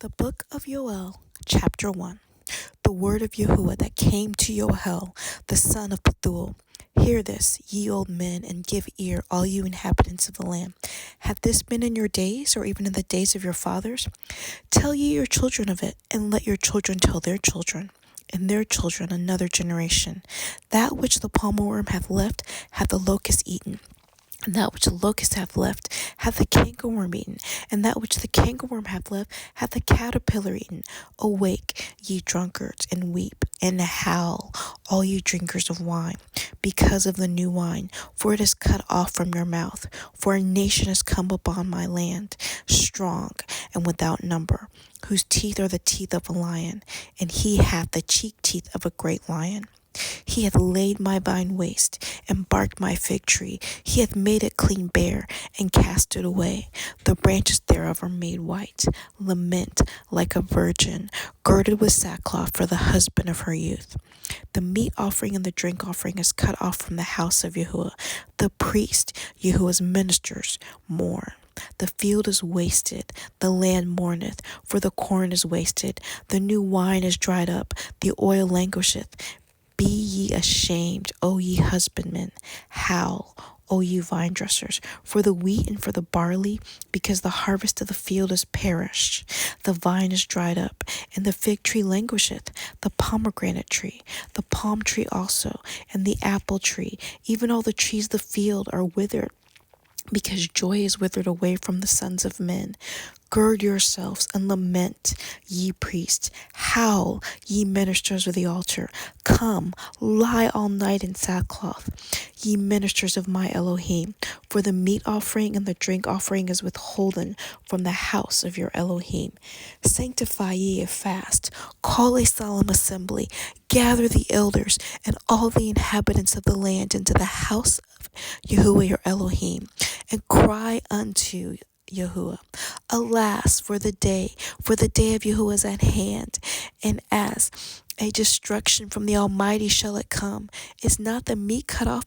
The book of Yoel, chapter 1. The word of Yahuah that came to Yoel, the son of Pethuel. Hear this, ye old men, and give ear, all you inhabitants of the land. Hath this been in your days, or even in the days of your fathers? Tell ye your children of it, and let your children tell their children, and their children another generation. That which the palmerworm hath left, hath the locust eaten. And that which the locust hath left, hath the cankerworm eaten. And that which the cankerworm hath left, hath the caterpillar eaten. Awake, ye drunkards, and weep, and howl, all ye drinkers of wine, because of the new wine, for it is cut off from your mouth. For a nation is come upon my land, strong and without number, whose teeth are the teeth of a lion, and he hath the cheek teeth of a great lion. He hath laid my vine waste, and barked my fig tree. He hath made it clean bare, and cast it away. The branches thereof are made white. Lament like a virgin, girded with sackcloth for the husband of her youth. The meat offering and the drink offering is cut off from the house of Yahuah. The priest, Yahuah's ministers, mourn. The field is wasted, the land mourneth, for the corn is wasted. The new wine is dried up, the oil languisheth. Be ye ashamed, O ye husbandmen. Howl, O ye vine dressers, for the wheat and for the barley, because the harvest of the field is perished. The vine is dried up, and the fig tree languisheth, the pomegranate tree, the palm tree also, and the apple tree, even all the trees of the field are withered, because joy is withered away from the sons of men. Gird yourselves and lament, ye priests. Howl, ye ministers of the altar. Come, lie all night in sackcloth, ye ministers of my Elohim. For the meat offering and the drink offering is withholden from the house of your Elohim. Sanctify ye a fast. Call a solemn assembly. Gather the elders and all the inhabitants of the land into the house of Yahuah your Elohim, and cry unto Yahuah. Alas, for the day of Yahuah is at hand, and as a destruction from the Almighty shall it come. Is not the meat cut off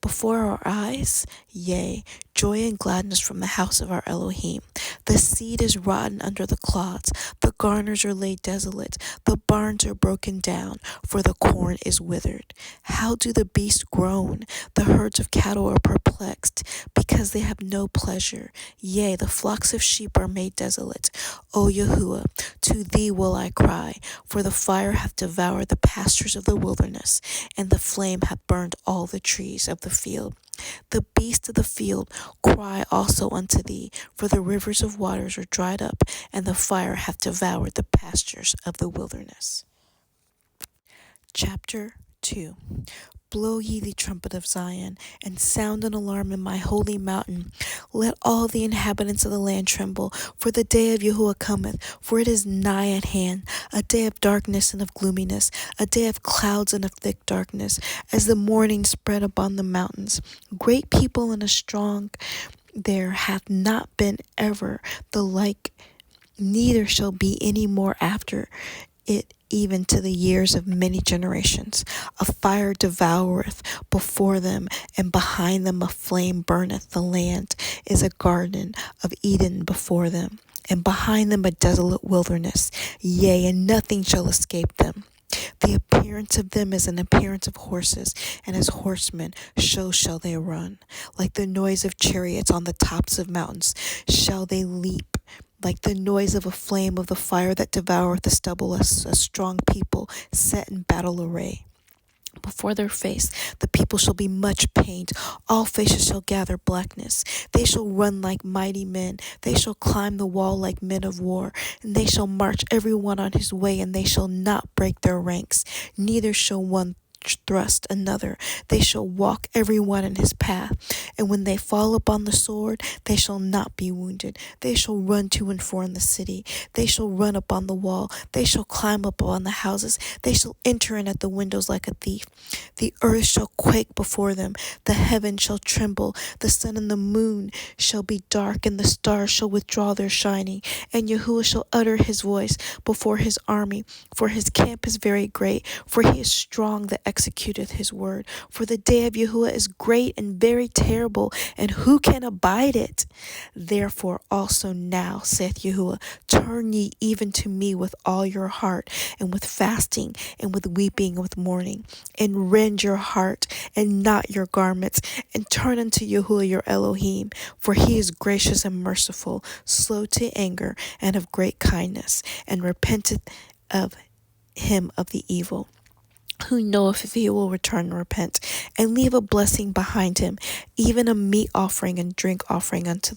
before our eyes? Yea, joy and gladness from the house of our Elohim. The seed is rotten under the clods, the garners are laid desolate, the barns are broken down, for the corn is withered. How do the beasts groan? The herds of cattle are perplexed, because they have no pleasure. Yea, the flocks of sheep are made desolate. O Yahuah, to thee will I cry, for the fire hath devoured the pastures of the wilderness, and the flame hath burned all the trees of the field. The beasts of the field cry also unto thee, for the rivers of waters are dried up, and the fire hath devoured the pastures of the wilderness. Chapter 2. Blow ye the trumpet of Zion, and sound an alarm in my holy mountain. Let all the inhabitants of the land tremble, for the day of Yahuah cometh, for it is nigh at hand, a day of darkness and of gloominess, a day of clouds and of thick darkness, as the morning spread upon the mountains. Great people and a strong there hath not been ever the like, neither shall be any more after it, even to the years of many generations. A fire devoureth before them, and behind them a flame burneth. The land is a garden of Eden before them, and behind them a desolate wilderness. Yea, and nothing shall escape them. The appearance of them is an appearance of horses, and as horsemen so shall they run. Like the noise of chariots on the tops of mountains shall they leap. Like the noise of a flame of the fire that devoureth the stubble, a strong people set in battle array. Before their face the people shall be much pained, all faces shall gather blackness. They shall run like mighty men, they shall climb the wall like men of war, and they shall march every one on his way, and they shall not break their ranks, neither shall one thrust another. They shall walk every one in his path, and when they fall upon the sword, they shall not be wounded. They shall run to and fro in the city. They shall run upon the wall. They shall climb up on the houses. They shall enter in at the windows like a thief. The earth shall quake before them. The heaven shall tremble. The sun and the moon shall be dark, and the stars shall withdraw their shining. And Yahuah shall utter his voice before his army, for his camp is very great, for he is strong, the executeth his word. For the day of Yahuah is great and very terrible, and who can abide it? Therefore also now, saith Yahuah, turn ye even to me with all your heart, and with fasting, and with weeping, and with mourning, and rend your heart, and not your garments, and turn unto Yahuah your Elohim, for he is gracious and merciful, slow to anger, and of great kindness, and repenteth of him of the evil, who knoweth if he will return and repent, and leave a blessing behind him, even a meat offering and drink offering unto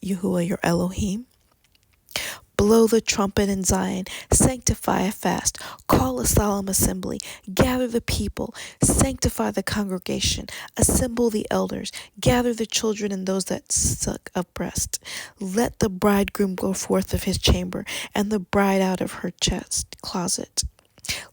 Yahuah your Elohim. Blow the trumpet in Zion, sanctify a fast, call a solemn assembly, gather the people, sanctify the congregation, assemble the elders, gather the children and those that suck of breast. Let the bridegroom go forth of his chamber, and the bride out of her closet.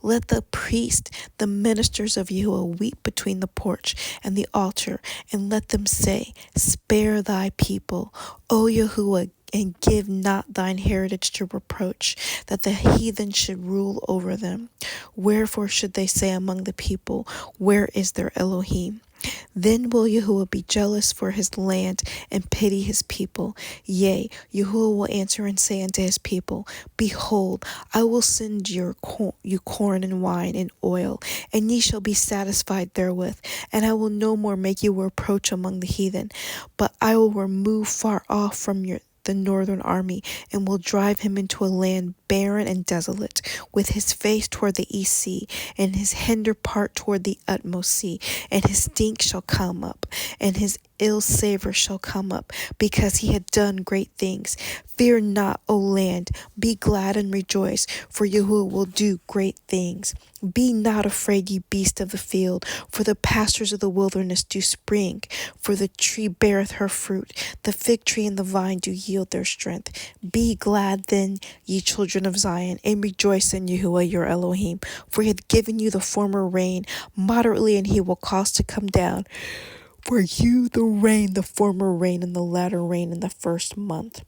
Let the priest, the ministers of Yahuah, weep between the porch and the altar, and let them say, spare thy people, O Yahuah, and give not thine heritage to reproach, that the heathen should rule over them. Wherefore should they say among the people, where is their Elohim? Then will Yahuah be jealous for his land and pity his people. Yea, Yahuah will answer and say unto his people, behold, I will send you corn and wine and oil, and ye shall be satisfied therewith. And I will no more make you a reproach among the heathen, but I will remove far off from the northern army, and will drive him into a land barren and desolate, with his face toward the east sea, and his hinder part toward the utmost sea. And his stink shall come up, and his ill savor shall come up, because he had done great things. Fear not, O land, be glad and rejoice, for Yahuah will do great things. Be not afraid, ye beasts of the field, for the pastures of the wilderness do spring, for the tree beareth her fruit, the fig tree and the vine do yield their strength. Be glad then, ye children of Zion, and rejoice in Yahuah your Elohim, for he hath given you the former rain moderately, and he will cause to come down for you the former rain, and the latter rain in the first month.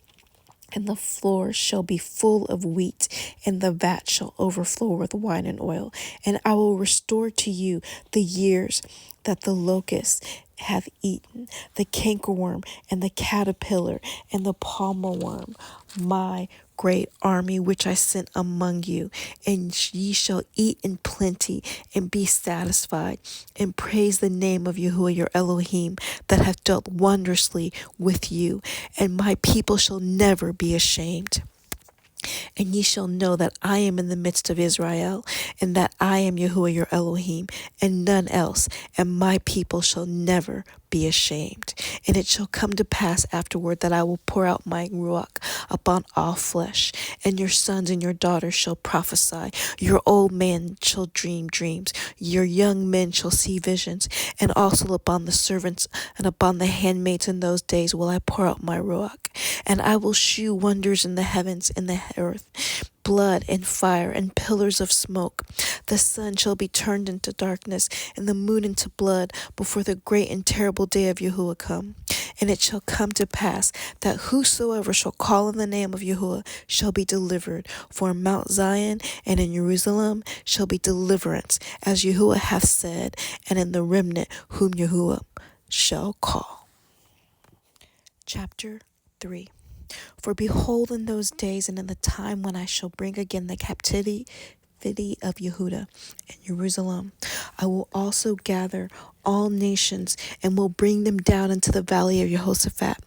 And the floor shall be full of wheat, and the vat shall overflow with wine and oil. And I will restore to you the years that the locust hath eaten, the cankerworm, and the caterpillar, and the palmer worm, my great army which I sent among you. And ye shall eat in plenty, and be satisfied, and praise the name of Yahuah your Elohim, that hath dealt wondrously with you. And my people shall never be ashamed. And ye shall know that I am in the midst of Israel, and that I am Yahuah your Elohim, and none else, and my people shall never be ashamed. And it shall come to pass afterward that I will pour out my Ruach upon all flesh, and your sons and your daughters shall prophesy, your old men shall dream dreams, your young men shall see visions, and also upon the servants and upon the handmaids in those days will I pour out my Ruach. And I will shew wonders in the heavens and the earth, blood and fire and pillars of smoke. The sun shall be turned into darkness, and the moon into blood, before the great and terrible day of Yahuah come. And it shall come to pass that whosoever shall call on the name of Yahuah shall be delivered. For in Mount Tsiyon and in Jerusalem shall be deliverance, as Yahuah hath said, and in the remnant whom Yahuah shall call. Chapter 3. For behold, in those days and in the time when I shall bring again the captivity of Yehudah and Jerusalem, I will also gather all nations, and will bring them down into the valley of Jehoshaphat,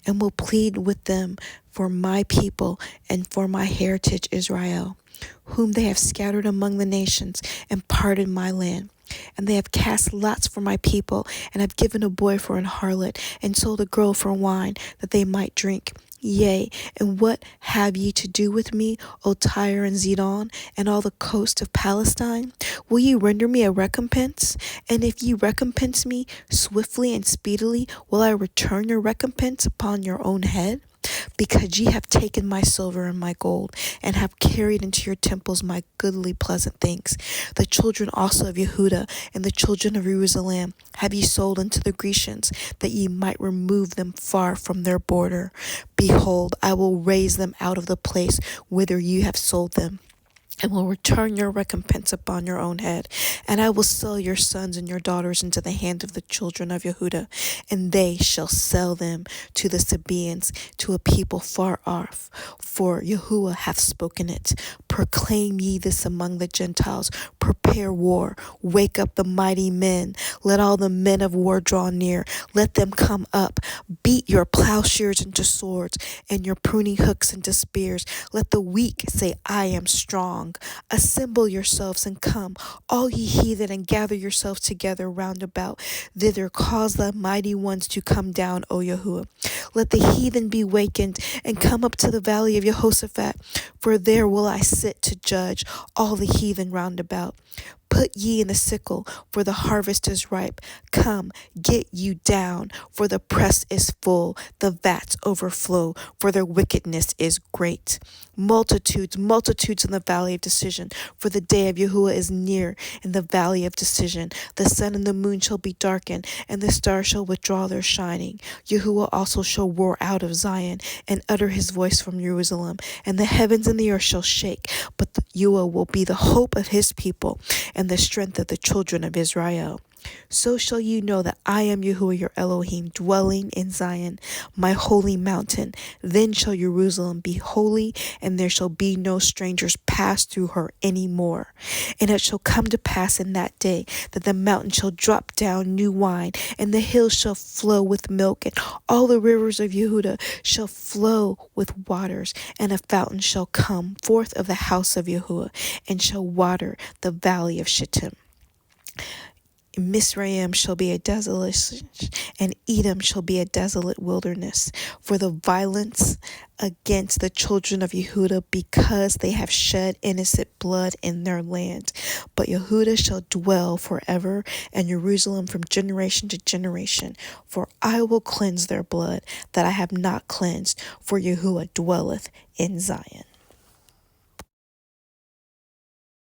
and will plead with them for my people and for my heritage Israel, whom they have scattered among the nations, and parted my land. And they have cast lots for my people, and have given a boy for an harlot, and sold a girl for wine, that they might drink. Yea, and what have ye to do with me, O Tyre and Zidon, and all the coast of Palestine? Will ye render me a recompense? And if ye recompense me swiftly and speedily, will I return your recompense upon your own head? Because ye have taken my silver and my gold, and have carried into your temples my goodly pleasant things. The children also of Yehudah and the children of Jerusalem have ye sold unto the Grecians, that ye might remove them far from their border. Behold, I will raise them out of the place whither ye have sold them, and will return your recompense upon your own head. And I will sell your sons and your daughters into the hand of the children of Yehudah, and they shall sell them to the Sabaeans, to a people far off. For Yahuah hath spoken it. Proclaim ye this among the Gentiles. Prepare war. Wake up the mighty men. Let all the men of war draw near. Let them come up. Beat your plowshares into swords, and your pruning hooks into spears. Let the weak say, I am strong. Assemble yourselves and come, all ye heathen, and gather yourselves together round about. Thither cause the mighty ones to come down, O Yahuwah. Let the heathen be wakened, and come up to the valley of Jehoshaphat, for there will I sit to judge all the heathen round about. Put ye in the sickle, for the harvest is ripe. Come, get you down, for the press is full, the vats overflow, for their wickedness is great. Multitudes, multitudes in the valley of decision, for the day of Yahuwah is near in the valley of decision. The sun and the moon shall be darkened, and the stars shall withdraw their shining. Yahuwah also shall roar out of Zion, and utter his voice from Jerusalem, and the heavens and the earth shall shake, but Yahuwah will be the hope of his people, and the strength of the children of Israel. So shall you know that I am Yahuwah your Elohim, dwelling in Zion, my holy mountain. Then shall Jerusalem be holy, and there shall be no strangers pass through her any more. And it shall come to pass in that day that the mountain shall drop down new wine, and the hills shall flow with milk, and all the rivers of Yehudah shall flow with waters, and a fountain shall come forth of the house of Yahuwah, and shall water the valley of Shittim. Mizraim shall be a desolation, and Edom shall be a desolate wilderness, for the violence against the children of Yehudah, because they have shed innocent blood in their land. But Yehudah shall dwell forever, and Jerusalem from generation to generation. For I will cleanse their blood that I have not cleansed, for Yahuwah dwelleth in Zion.